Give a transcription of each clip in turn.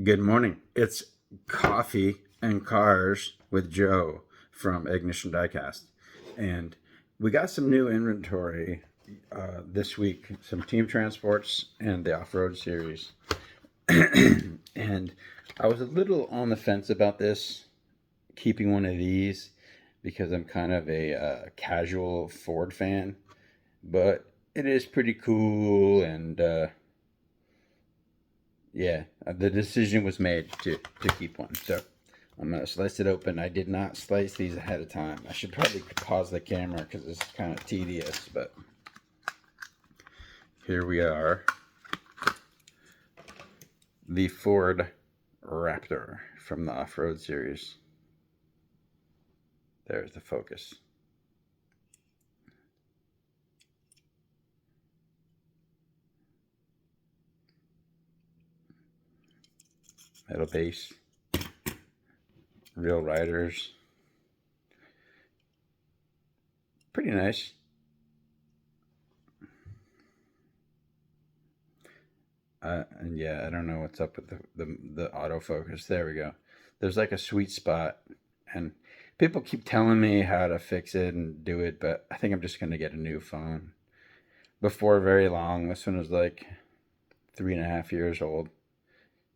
Good morning. It's Coffee and Cars with Joe from Ignition Diecast. And we got some new inventory this week, some team transports and the off-road series. And I was a little on the fence about this, keeping one of these, because I'm kind of a casual Ford fan. But it is pretty cool, and yeah, the decision was made to keep one. So I'm going to slice it open. I did not slice these ahead of time. I should probably pause the camera because it's kind of tedious, but here we are. The Ford Raptor from the off-road series. There's the focus. Metal base. Real riders. Pretty nice. And yeah, I don't know what's up with the autofocus. There we go. There's like a sweet spot, and people keep telling me how to fix it and do it, but I think I'm just going to get a new phone before very long. This one is like 3.5 years old.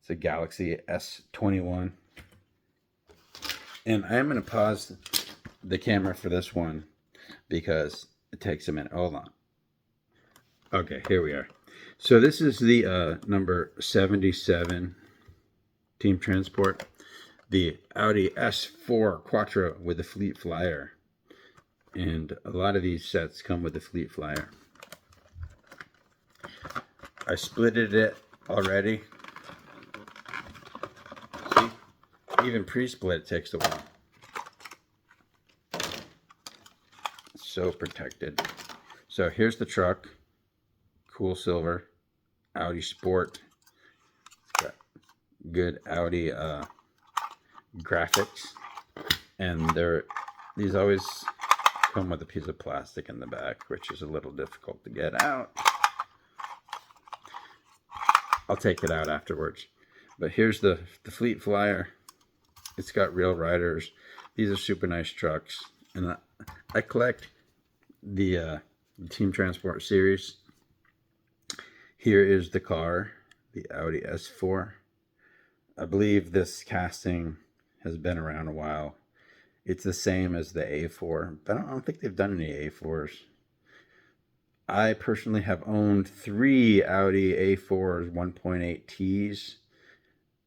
It's a Galaxy S21. And I am going to pause the camera for this one because it takes a minute. Hold on. Okay, here we are. So this is the number 77 team transport. The Audi S4 Quattro with the Fleet Flyer. And a lot of these sets come with the Fleet Flyer. I splitted it already. See? Even pre-split takes a while. So protected. So here's the truck. Cool silver. Audi Sport. It's got good Audi graphics. And these always come with a piece of plastic in the back, which is a little difficult to get out. I'll take it out afterwards. But here's the Fleet Flyer. It's got real riders. These are super nice trucks. And I collect the Team Transport series. Here is the car, the Audi S4. I believe this casting has been around a while. It's the same as the A4, but I don't think they've done any A4s. I personally have owned 3 Audi A4s 1.8Ts,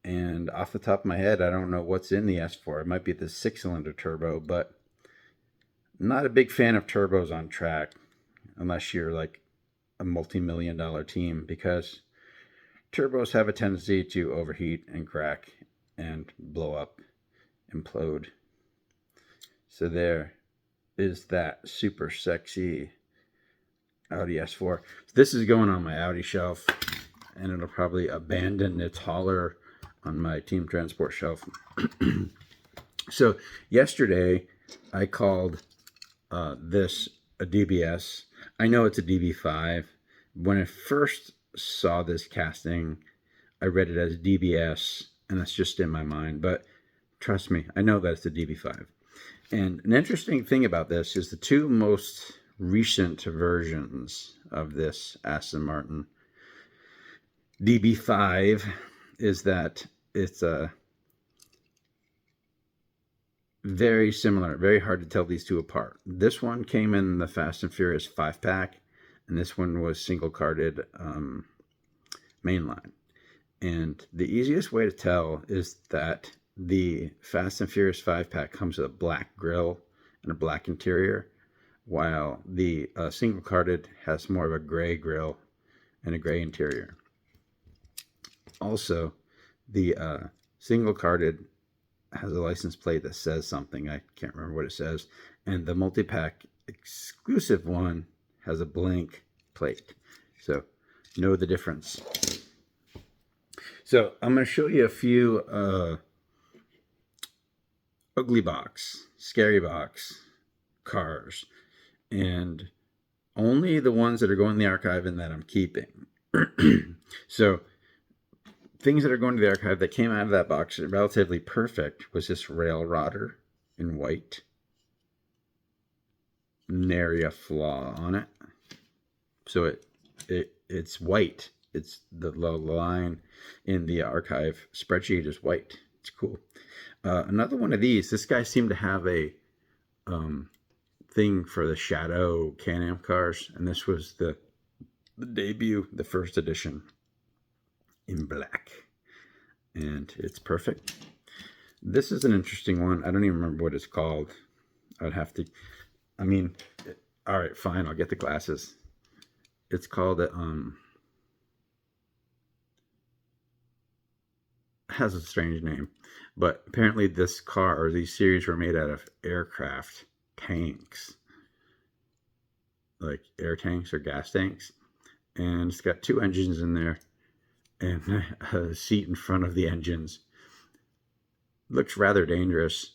and off the top of my head, I don't know what's in the S4. It might be the 6-cylinder turbo, but I'm not a big fan of turbos on track unless you're like a multi-million-dollar team, because turbos have a tendency to overheat and crack and blow up, implode. So there is that super sexy Audi S4. This is going on my Audi shelf, and it'll probably abandon its hauler on my Team Transport shelf. So yesterday I called this a DBS. I know it's a DB5. When I first saw this casting, I read it as DBS, and that's just in my mind. But trust me, I know that it's a DB5. And an interesting thing about this is the two most recent versions of this Aston Martin DB5 is that it's a very similar, very hard to tell these two apart. This one came in the Fast and Furious 5-pack, and this one was single-carded mainline. And the easiest way to tell is that the Fast and Furious 5-pack comes with a black grille and a black interior, while the single-carded has more of a gray grille and a gray interior. Also, the single-carded has a license plate that says something. I can't remember what it says. And the multi-pack exclusive one has a blank plate. So know the difference. So I'm going to show you a few ugly box, scary box cars. And only the ones that are going in the archive and that I'm keeping. So things that are going to the archive that came out of that box relatively perfect was this rail rodder in white. Nary a flaw on it. So it's white. It's the line in the archive spreadsheet is white. It's cool. Another one of these. This guy seemed to have a thing for the Shadow Can-Am cars, and this was the debut, the first edition in black, and it's perfect. This is an interesting one. I don't even remember what it's called. I'd have to. I mean, all right, fine. I'll get the glasses. It's called has a strange name, but apparently this car or these series were made out of aircraft tanks, like air tanks or gas tanks, and it's got 2 engines in there and a seat in front of the engines. Looks rather dangerous.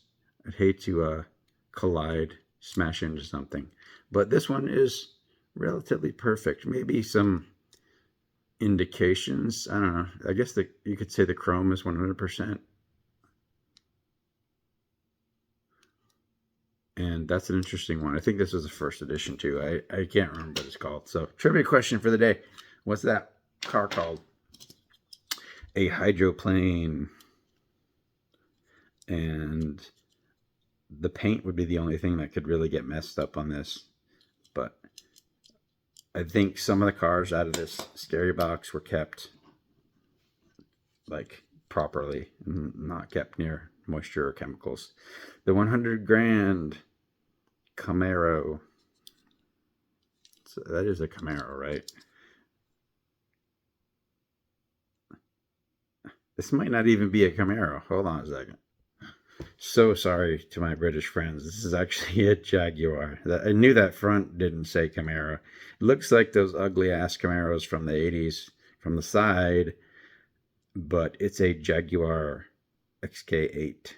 I'd hate to collide, smash into something, but this one is relatively perfect. Maybe some indications. I don't know. I guess you could say the chrome is 100%. And that's an interesting one. I think this was the first edition too. I can't remember what it's called. So trivia question for the day. What's that car called? A hydroplane. And the paint would be the only thing that could really get messed up on this. But I think some of the cars out of this scary box were kept like properly, not kept near moisture or chemicals. The 100 grand Camaro. So that is a Camaro, right? This might not even be a Camaro. Hold on a second. So sorry to my British friends. This is actually a Jaguar. I knew that front didn't say Camaro. It looks like those ugly ass Camaros from the 80s from the side, but it's a Jaguar XK8.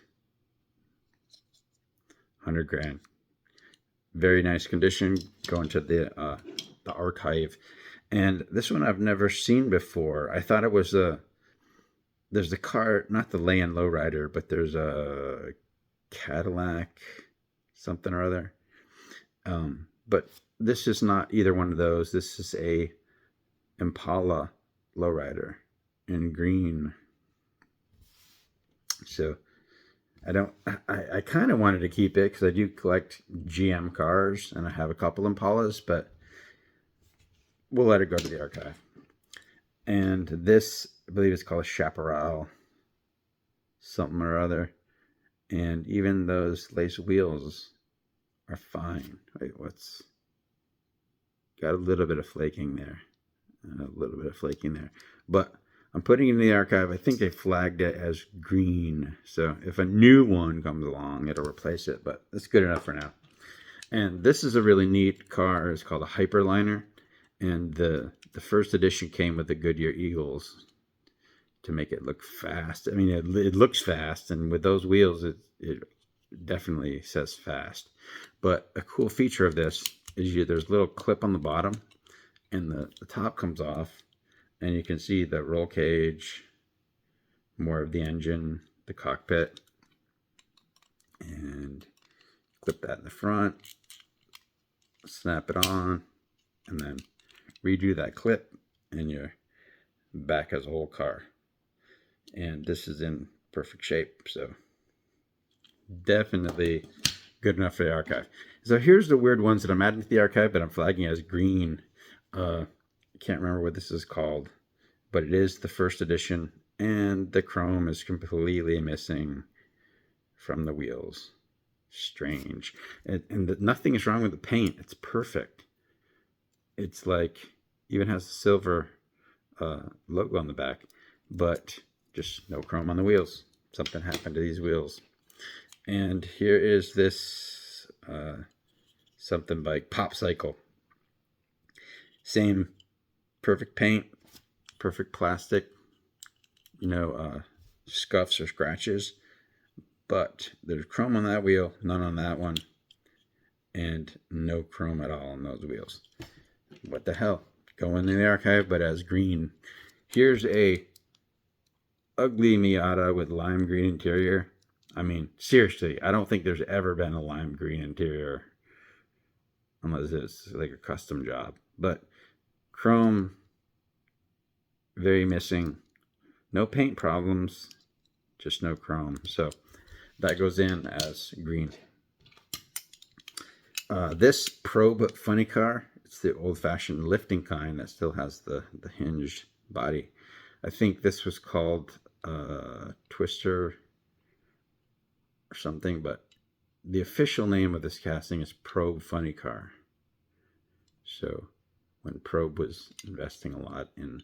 100 grand. Very nice condition. Going to the archive. And this one I've never seen before. I thought it was there's the car, not the Land Lowrider, but there's a Cadillac something or other. But this is not either one of those. This is a Impala Lowrider in green. So I kind of wanted to keep it because I do collect GM cars and I have a couple Impalas, but we'll let it go to the archive. And this, I believe it's called a Chaparral something or other. And even those lace wheels are fine. Wait, what's... Got a little bit of flaking there. But I'm putting it in the archive. I think they flagged it as green. So if a new one comes along, it'll replace it. But it's good enough for now. And this is a really neat car. It's called a Hyperliner. And the first edition came with the Goodyear Eagles to make it look fast. I mean, it looks fast, and with those wheels, it definitely says fast. But a cool feature of this is there's a little clip on the bottom, and the top comes off, and you can see the roll cage, more of the engine, the cockpit, and clip that in the front, snap it on, and then redo that clip, and you're back as a whole car. And this is in perfect shape, so definitely good enough for the archive. So here's the weird ones that I'm adding to the archive, but I'm flagging as green. I can't remember what this is called, but it is the first edition, and the chrome is completely missing from the wheels. Strange. And nothing is wrong with the paint. It's perfect. It's like, even has the silver logo on the back, but just no chrome on the wheels. Something happened to these wheels. And here is this something by Pop Cycle. Same perfect paint, perfect plastic, no scuffs or scratches, but there's chrome on that wheel, none on that one, and no chrome at all on those wheels. What the hell? Go in the archive, but as green. Here's a ugly Miata with lime green interior. I mean, seriously, I don't think there's ever been a lime green interior unless it's like a custom job. But chrome, very missing. No paint problems, just no chrome. So that goes in as green. This Probe funny car, it's the old-fashioned lifting kind that still has the hinged body. I think this was called Twister or something, but the official name of this casting is Probe funny car. So when Probe was investing a lot in,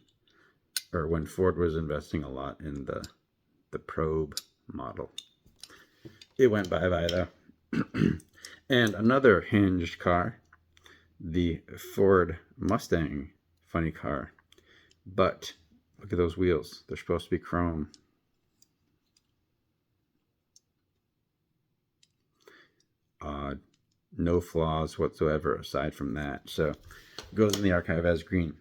or when Ford was investing a lot in the Probe model. It went bye-bye though. And another hinged car, the Ford Mustang funny car. But look at those wheels. They're supposed to be chrome. No flaws whatsoever aside from that. So it goes in the archive as green.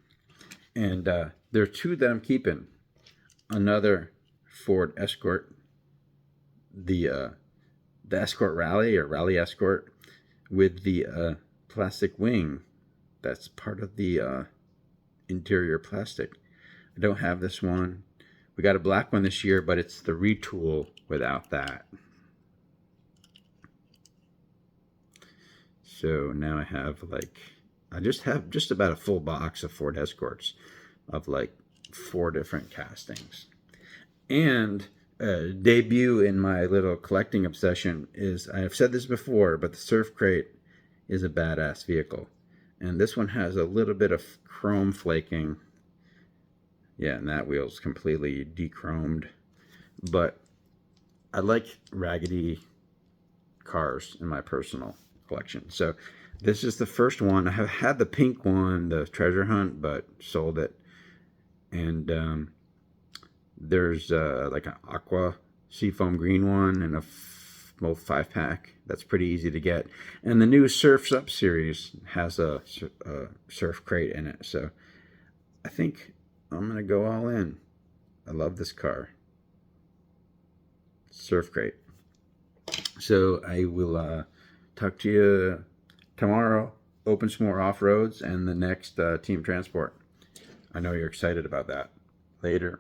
And there are two that I'm keeping. Another Ford Escort, the Escort Rally or Rally Escort with the plastic wing. That's part of the interior plastic. I don't have this one. We got a black one this year, but it's the retool without that. So now I have I just have just about a full box of Ford Escorts of like 4 different castings. And debut in my little collecting obsession is, I've said this before, but the Surf Crate is a badass vehicle. And this one has a little bit of chrome flaking. Yeah, and that wheel's completely de-chromed. But I like raggedy cars in my personal collection. So this is the first one. I have had the pink one, the Treasure Hunt, but sold it. And there's like an aqua seafoam green one and both 5-pack. That's pretty easy to get. And the new Surf's Up series has a Surf Crate in it. So I think I'm going to go all in. I love this car. Surf Crate. So I will talk to you tomorrow. Open some more off-roads and the next team transport. I know you're excited about that. Later.